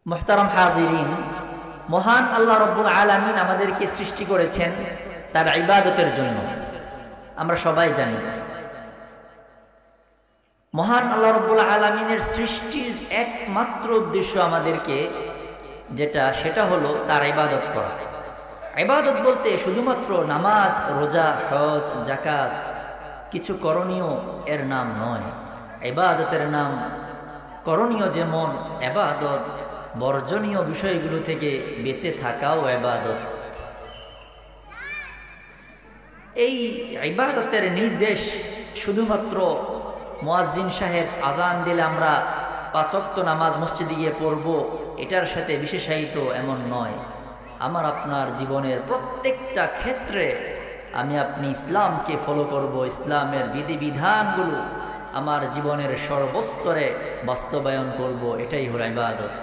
মুহতারাম হাজিরিন, মহান আল্লাহ রব্বুল আলামিন আমাদেরকে সৃষ্টি করেছেন তার ইবাদতের জন্য। আমরা সবাই জানি মহান আল্লাহ রব্বুল আলামিনের সৃষ্টির একমাত্র উদ্দেশ্য আমাদেরকে সেটা হলো তার ইবাদত করা। ইবাদত বলতে শুধুমাত্র নামাজ, রোজা, হজ, যাকাত কিছু করণীয় এর নাম নয়। ইবাদতের নাম করণীয় যেমন ইবাদত, বর্জনীয় বিষয়গুলো থেকে বেঁচে থাকাও ইবাদত। এই ইবাদতের নির্দেশ শুধুমাত্র মুয়াজ্জিন সাহেব আজান দিলে আমরা ৫ ওয়াক্ত নামাজ মসজিদে গিয়ে পড়ব এটার সাথে বিশেষায়িত এমন নয়। আমার আপনার জীবনের প্রত্যেকটা ক্ষেত্রে আপনি ইসলামকে ফলো করব, ইসলামের বিধিবিধানগুলো আমার জীবনের সর্বস্তরে বাস্তবায়ন করব, এটাই হলো ইবাদত।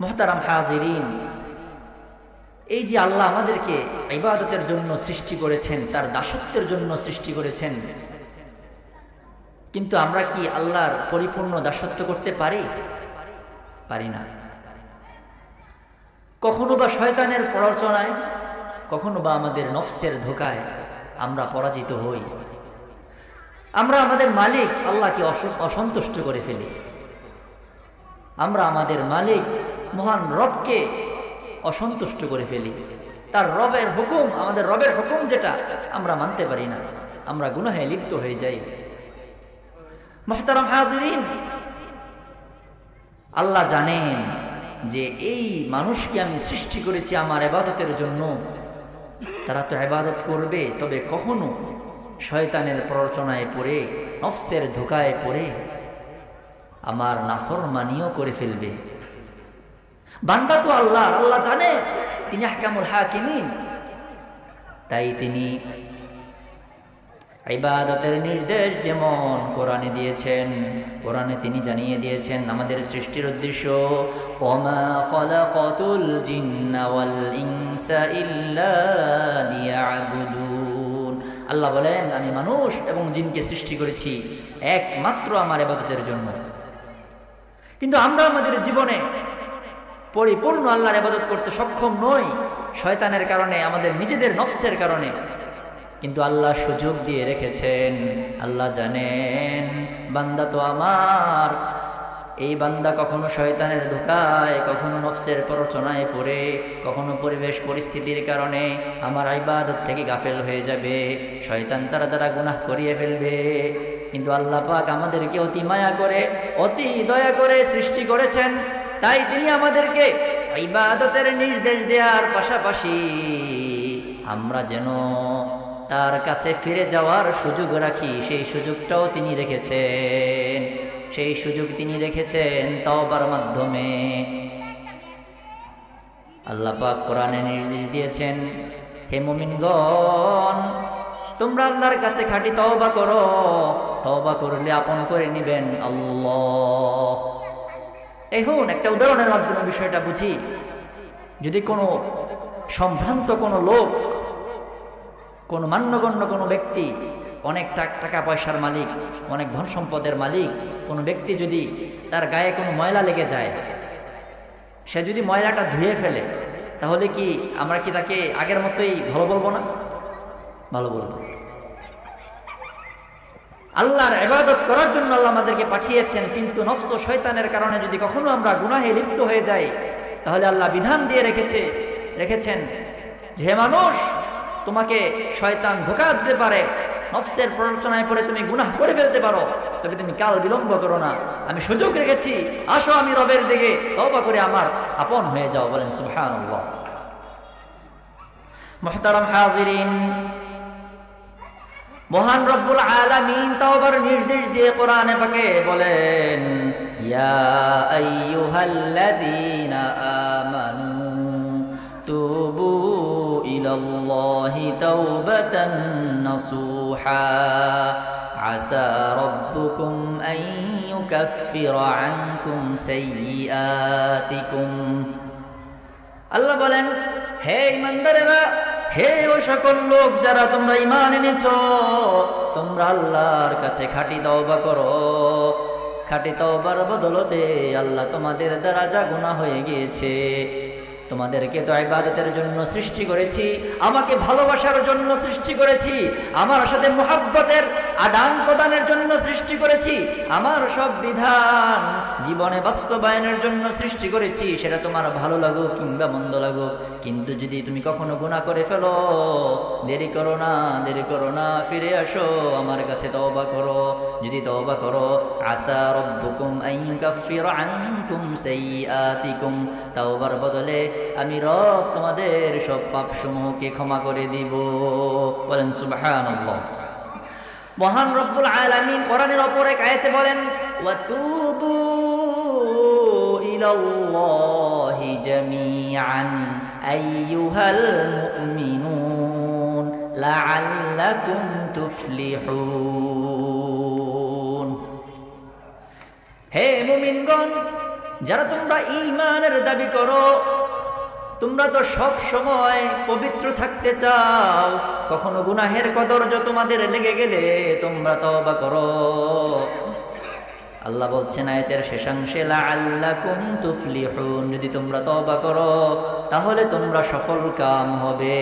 মুহতারাম হাজিরিন, এই যে আল্লাহ আমাদেরকে ইবাদতের জন্য সৃষ্টি করেছেন, তার দাসত্বের জন্য সৃষ্টি করেছেন, কিন্তু আমরা কি আল্লাহর পরিপূর্ণ দাসত্ব করতে পারি? পারি না। কখনো বা শয়তানের প্ররোচনায়, কখনো বা আমাদের নফসের ধোঁকায় আমরা পরাজিত হই। আমরা আমাদের মালিক আল্লাহকে অসন্তুষ্ট করে ফেলি। আমরা আমাদের মালিক মহান রবকে অসন্তুষ্ট করে ফেলি। তার রবের হুকুম, আমাদের রবের হুকুম যেটা, আমরা মানতে পারি না। আমরা গুনাহে লিপ্ত হয়ে যাই। মুহতারাম হাজিরিন, আল্লাহ জানেন যে এই মানুষকে আমি সৃষ্টি করেছি আমার ইবাদতের জন্য। তারা তো ইবাদত করবে, তবে কখনো শয়তানের প্ররোচনায় পড়ে, নফসের ধোঁকায় পড়ে আমার নাফরমানিও করে ফেলবে। বান্দা তো আল্লাহ, আল্লাহ জানে তিনি আহকামুল হাকিমিন। তাই তিনি ইবাদতের নির্দেশ যেমন কোরআনে দিয়েছেন, কোরআনে তিনি জানিয়ে দিয়েছেন আমাদের সৃষ্টির উদ্দেশ্য, ওমা খালাকাতুল জিন্না ওয়াল ইনসা ইল্লা লিয়াবুদুন। আল্লাহ বলেন, আমি মানুষ এবং জিনকে সৃষ্টি করেছি একমাত্র আমার ইবাদতের জন্য। কিন্তু আমরা আমাদের জীবনে পরিপূর্ণ আল্লাহর ইবাদত করতে সক্ষম নই, শয়তানের কারণে, আমাদের নিজেদের নফসের কারণে। কিন্তু আল্লাহ সুযোগ দিয়ে রেখেছেন। আল্লাহ জানেন বান্দা তো আমার, এই বান্দা কখনো শয়তানের ধোঁকায়, কখনো নফসের প্ররোচনায় পড়ে, কখনো পরিবেশ পরিস্থিতির কারণে আমার ইবাদত থেকে গাফেল হয়ে যাবে, শয়তান তার দ্বারা গুনাহ করিয়ে ফেলবে। কিন্তু আল্লাহ পাক আমাদেরকে অতি মায়া করে, অতি দয়া করে সৃষ্টি করেছেন। তাই তিনি আমাদেরকে ইবাদতের নির্দেশ দেওয়ার পাশাপাশি আমরা যেন তার কাছে ফিরে যাওয়ার সুযোগ রাখি, সেই সুযোগটাও তিনি রেখেছেন। সেই সুযোগ তিনি রেখেছেন তাওবার মাধ্যমে। আল্লাহ পাক কোরআনে নির্দেশ দিয়েছেন, হে মুমিনগণ, তোমরা আল্লাহর কাছে খাঁটি তওবা করো, তওবা করলে আপন করে নেবেন আল্লাহ। এখন একটা উদাহরণের মাধ্যমে বিষয়টা বুঝি। যদি কোনো সম্ভ্রান্ত কোনো লোক, কোনো মান্যগণ্য কোনো ব্যক্তি, অনেক টাকা পয়সার মালিক, অনেক ধন সম্পদের মালিক কোনো ব্যক্তি যদি তার গায়ে কোনো ময়লা লেগে যায়, সে যদি ময়লাটা ধুয়ে ফেলে, তাহলে কি আমরা কি তাকে আগের মতোই ভালো বলবো না? ভালো বলবো। আল্লাহর ইবাদত করার জন্য আল্লাহ আমাদেরকে পাঠিয়েছেন, কিন্তু নফস ও শয়তানের কারণে যদি কখনো আমরা গুনাহে লিপ্ত হয়ে যাই, তাহলে আল্লাহ বিধান দিয়ে রেখেছেন যে হে মানুষ, তোমাকে শয়তান ধোঁকা দিতে পারে, নফসের প্ররোচনায় পড়ে তুমি গুনাহ করে ফেলতে পারো, তবে তুমি কাল বিলম্ব করো না। আমি সুযোগ রেখেছি, আসো আমি রবের দিকে তওবা করে আমার আপন হয়ে যাও। বলেন সুবহানাল্লাহ। মুহতারাম হাজিরিন, মহান রব্বুল আলামিন তাওবার নির্দেশ দিয়ে কোরআনে পাকে বলেন, ইয়া আইয়ুহাল্লাযীনা আমানু তুবু ইলাল্লাহি তাওবাতান নাসুহা আসা রাব্বুকুম আন ইউকাফফিরা আনকুম সাইয়্যাতিকুম। আল্লাহ বলেন, হে ঈমানদারেরা, হে ওই সকল লোক যারা তোমরা ঈমান এনেছো, তোমরা আল্লাহর কাছে খাঁটি তওবা করো। খাঁটি তওবার বদলতে আল্লাহ তোমাদের দরাজা গুনাহ হয়ে গিয়েছে। তোমাদেরকে তো ইবাদতের জন্য সৃষ্টি করেছি, আমাকে ভালোবাসার জন্য সৃষ্টি করেছি, আমার সাথে মুহাব্বতের আদান প্রদানের জন্য সৃষ্টি করেছি, আমার সব বিধান জীবনে বাস্তবায়নের জন্য সৃষ্টি করেছি, সেটা তোমার ভালো লাগুক কিংবা মন্দ লাগুক। কিন্তু যদি তুমি কখনো গুনাহ করে ফেলো, দেরি করো না, ফিরে আসো, আমার কাছে তওবা করো। যদি তওবা করো, আসা রব্বুকুম আন ইউকাফিরা আনকুম সাইয়্যাতিকুম, তওবার বদলে আমি রব তোমাদের সব পাপসমূহকে ক্ষমা করে দিব। বলেন সুবহানাল্লাহ। মহান রব্বুল আলামিন কোরআনের অপর এক আয়াতে বলেন, ওয়াতুবু ইলাল্লাহি জামিআন আইয়ুহাল মুমিনুন লাআল্লাকুম তুফলিহুন। হে মুমিনগণ, যারা তোমরা ঈমানের দাবি করো, তোমরা তো সব সময় পবিত্র থাকতে চাও, কখনো গুনাহের কদর্য তোমাদের লেগে গেলে তোমরা তওবা করো। আল্লাহ বলছেন আয়াতের শেষাংশে, লাআল্লাকুম তুফলিহুন, যদি তোমরা তওবা করো তাহলে তোমরা সফল কাম হবে।